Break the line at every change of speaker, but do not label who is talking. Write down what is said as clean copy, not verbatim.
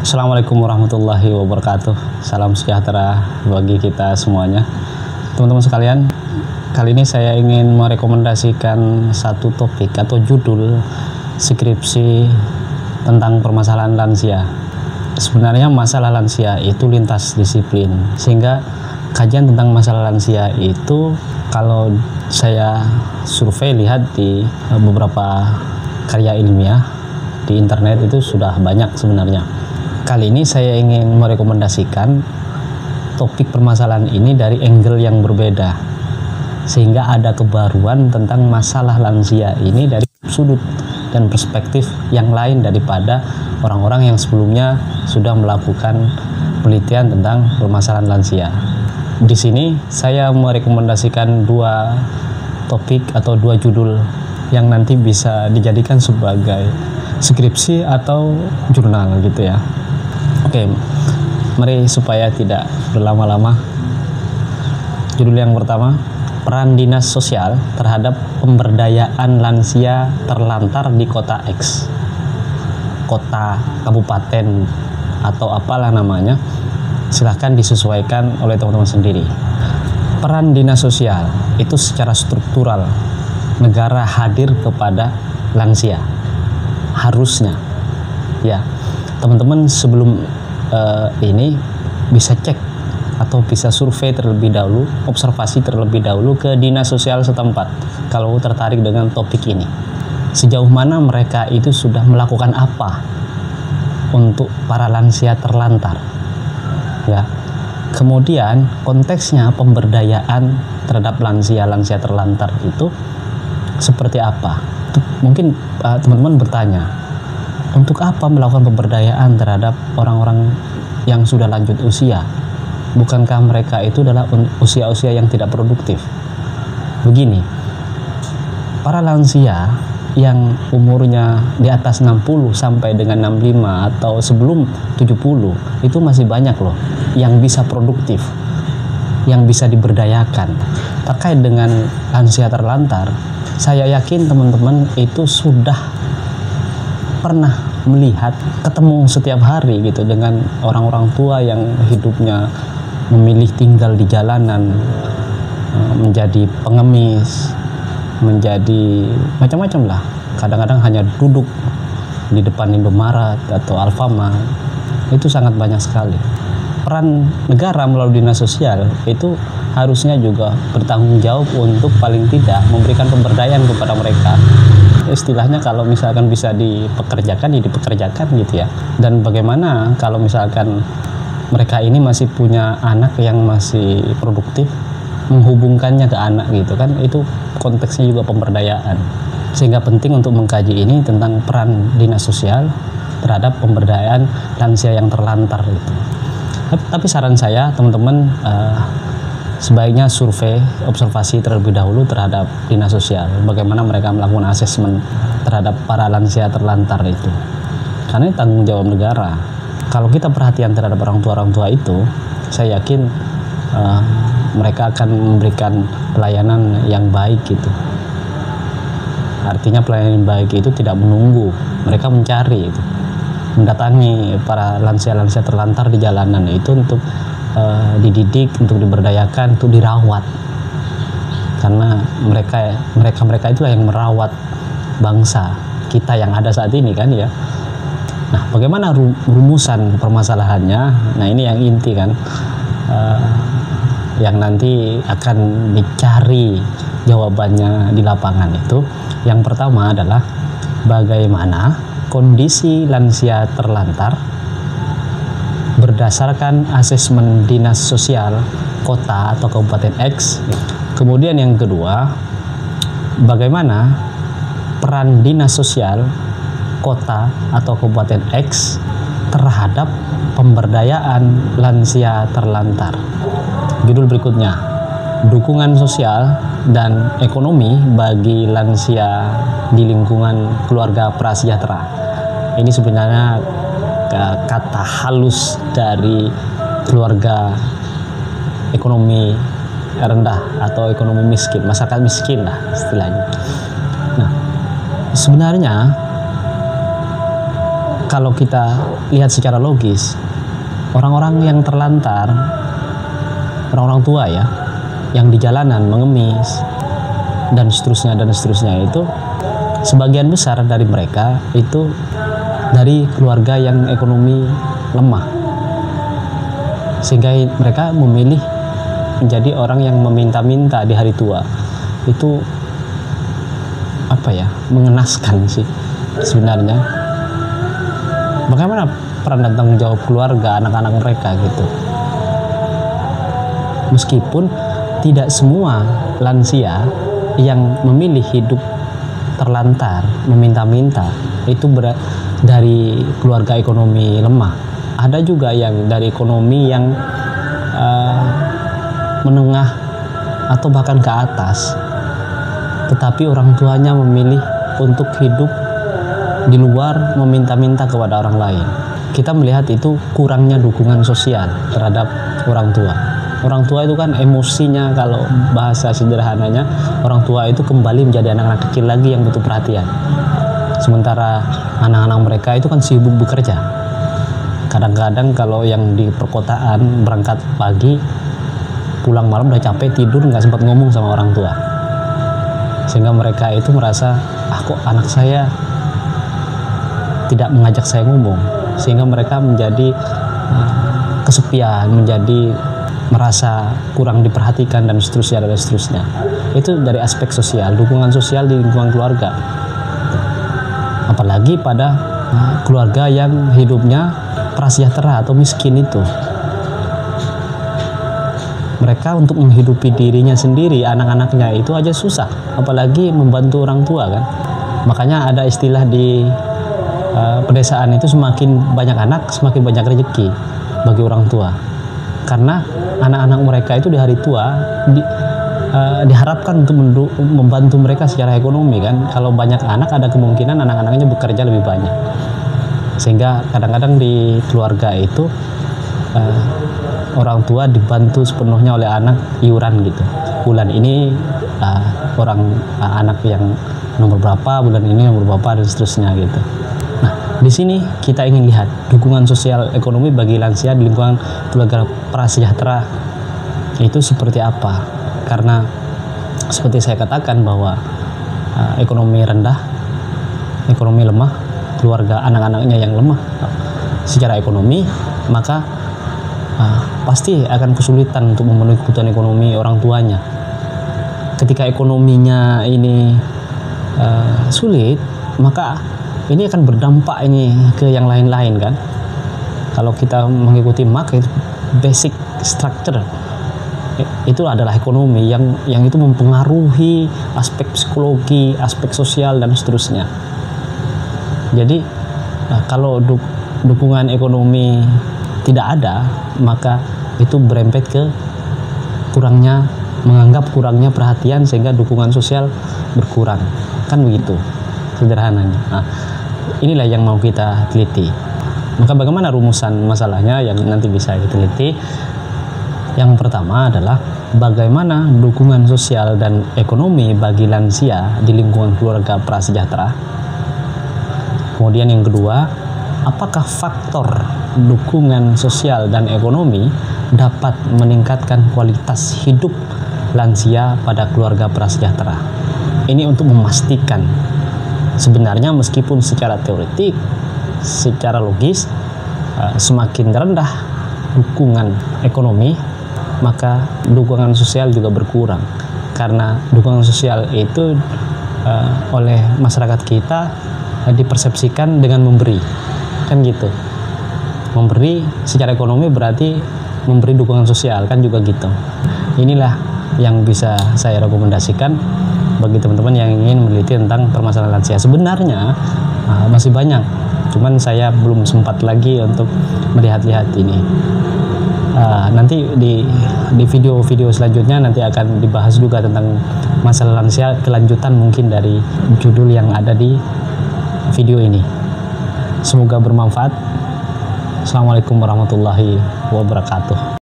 Assalamualaikum warahmatullahi wabarakatuh. Salam sejahtera bagi kita semuanya. Teman-teman sekalian, kali ini saya ingin merekomendasikan satu topik atau judul skripsi tentang permasalahan lansia. Sebenarnya masalah lansia itu lintas disiplin, sehingga kajian tentang masalah lansia itu kalau saya survei lihat di beberapa karya ilmiah di internet itu sudah banyak sebenarnya. Kali ini saya ingin merekomendasikan topik permasalahan ini dari angle yang berbeda, sehingga ada kebaruan tentang masalah lansia ini dari sudut dan perspektif yang lain daripada orang-orang yang sebelumnya sudah melakukan penelitian tentang permasalahan lansia. Di sini saya merekomendasikan dua topik atau dua judul yang nanti bisa dijadikan sebagai skripsi atau jurnal gitu ya. Oke, mari supaya tidak berlama-lama. Judul yang pertama, peran dinas sosial terhadap pemberdayaan lansia terlantar di kota X, kota, kabupaten, atau apalah namanya. Silahkan disesuaikan oleh teman-teman sendiri. Peran dinas sosial itu secara struktural negara hadir kepada lansia, harusnya ya. Teman-teman sebelum ini bisa cek atau bisa survei terlebih dahulu, observasi terlebih dahulu ke dinas sosial setempat kalau tertarik dengan topik ini. Sejauh mana mereka itu sudah melakukan apa untuk para lansia terlantar ya. Kemudian konteksnya pemberdayaan terhadap lansia terlantar itu seperti apa. Mungkin teman-teman bertanya, untuk apa melakukan pemberdayaan terhadap orang-orang yang sudah lanjut usia? Bukankah mereka itu adalah usia-usia yang tidak produktif? Begini, para lansia yang umurnya di atas 60 sampai dengan 65 atau sebelum 70 itu masih banyak loh yang bisa produktif, yang bisa diberdayakan. Terkait dengan lansia terlantar, saya yakin teman-teman itu sudah pernah melihat, ketemu setiap hari gitu dengan orang-orang tua yang hidupnya memilih tinggal di jalanan, menjadi pengemis, menjadi macam-macam lah. Kadang-kadang hanya duduk di depan Indomaret atau Alfamart. Itu sangat banyak sekali. Peran negara melalui dinas sosial itu harusnya juga bertanggung jawab untuk paling tidak memberikan pemberdayaan kepada mereka. Istilahnya kalau misalkan bisa dipekerjakan, ya dipekerjakan gitu ya. Dan bagaimana kalau misalkan mereka ini masih punya anak yang masih produktif, menghubungkannya ke anak gitu kan, itu konteksnya juga pemberdayaan. Sehingga penting untuk mengkaji ini tentang peran dinas sosial terhadap pemberdayaan lansia yang terlantar itu. Tapi saran saya teman-teman, sebaiknya survei, observasi terlebih dahulu terhadap dinas sosial, bagaimana mereka melakukan asesmen terhadap para lansia terlantar itu. Karena ini tanggung jawab negara. Kalau kita perhatian terhadap orang tua itu, saya yakin mereka akan memberikan pelayanan yang baik gitu. Artinya pelayanan yang baik itu tidak menunggu, mereka mencari itu, mendatangi para lansia-lansia terlantar di jalanan itu untuk dididik, untuk diberdayakan, untuk dirawat. Karena mereka itulah yang merawat bangsa kita yang ada saat ini kan ya. Nah, bagaimana rumusan permasalahannya? Nah, ini yang inti kan, yang nanti akan dicari jawabannya di lapangan itu. Yang pertama adalah bagaimana kondisi lansia terlantar berdasarkan asesmen dinas sosial kota atau kabupaten X. Kemudian yang kedua, bagaimana peran dinas sosial kota atau kabupaten X terhadap pemberdayaan lansia terlantar. Judul berikutnya, dukungan sosial dan ekonomi bagi lansia di lingkungan keluarga prasejahtera. Ini sebenarnya kata halus dari keluarga ekonomi rendah atau ekonomi miskin, masyarakat miskin lah istilahnya. Nah, sebenarnya kalau kita lihat secara logis, orang-orang yang terlantar, orang-orang tua ya, yang di jalanan mengemis dan seterusnya itu sebagian besar dari mereka itu dari keluarga yang ekonomi lemah, sehingga mereka memilih menjadi orang yang meminta-minta di hari tua. Itu mengenaskan sih sebenarnya. Bagaimana peran dan tanggung jawab keluarga, anak-anak mereka gitu. Meskipun tidak semua lansia yang memilih hidup terlantar, meminta-minta, itu dari keluarga ekonomi lemah. Ada juga yang dari ekonomi yang menengah atau bahkan ke atas, tetapi orang tuanya memilih untuk hidup di luar, meminta-minta kepada orang lain. Kita melihat itu kurangnya dukungan sosial terhadap orang tua. Orang tua itu kan emosinya, kalau bahasa sederhananya, orang tua itu kembali menjadi anak-anak kecil lagi yang butuh perhatian. Sementara anak-anak mereka itu kan sibuk bekerja. Kadang-kadang kalau yang di perkotaan berangkat pagi, pulang malam udah capek, tidur nggak sempat ngomong sama orang tua. Sehingga mereka itu merasa, kok anak saya tidak mengajak saya ngomong, sehingga mereka menjadi kesepian, menjadi merasa kurang diperhatikan dan seterusnya. Itu dari aspek sosial, dukungan sosial di lingkungan keluarga. Apalagi pada keluarga yang hidupnya prasejahtera atau miskin itu. Mereka untuk menghidupi dirinya sendiri, anak-anaknya itu aja susah, apalagi membantu orang tua kan. Makanya ada istilah di pedesaan itu, semakin banyak anak semakin banyak rezeki bagi orang tua, karena anak-anak mereka itu di hari tua diharapkan untuk membantu mereka secara ekonomi kan. Kalau banyak anak, ada kemungkinan anak-anaknya bekerja lebih banyak, sehingga kadang-kadang di keluarga itu orang tua dibantu sepenuhnya oleh anak iuran gitu. Bulan ini anak yang nomor berapa, bulan ini nomor berapa, dan seterusnya gitu. Di sini kita ingin lihat dukungan sosial ekonomi bagi lansia di lingkungan keluarga prasejahtera itu seperti apa. Karena seperti saya katakan bahwa ekonomi rendah, ekonomi lemah, keluarga anak-anaknya yang lemah secara ekonomi, maka pasti akan kesulitan untuk memenuhi kebutuhan ekonomi orang tuanya. Ketika ekonominya ini sulit, maka ini akan berdampak ke yang lain-lain kan. Kalau kita mengikuti Marx, basic structure itu adalah ekonomi yang itu mempengaruhi aspek psikologi, aspek sosial dan seterusnya. Jadi kalau dukungan ekonomi tidak ada, maka itu berempet ke menganggap kurangnya perhatian, sehingga dukungan sosial berkurang, kan begitu sederhananya. Nah, inilah yang mau kita teliti. Maka bagaimana rumusan masalahnya yang nanti bisa kita teliti? Yang pertama adalah bagaimana dukungan sosial dan ekonomi bagi lansia di lingkungan keluarga prasejahtera. Kemudian yang kedua, apakah faktor dukungan sosial dan ekonomi dapat meningkatkan kualitas hidup lansia pada keluarga prasejahtera? Ini untuk memastikan sebenarnya meskipun secara teoretik, secara logis, semakin rendah dukungan ekonomi, maka dukungan sosial juga berkurang. Karena dukungan sosial itu oleh masyarakat kita dipersepsikan dengan memberi, kan gitu. Memberi secara ekonomi berarti memberi dukungan sosial, kan juga gitu. Inilah yang bisa saya rekomendasikan bagi teman-teman yang ingin meneliti tentang permasalahan lansia. Sebenarnya masih banyak, cuman saya belum sempat lagi untuk melihat-lihat ini. Nanti di video-video selanjutnya nanti akan dibahas juga tentang masalah lansia, kelanjutan mungkin dari judul yang ada di video ini. Semoga bermanfaat. Assalamualaikum warahmatullahi wabarakatuh.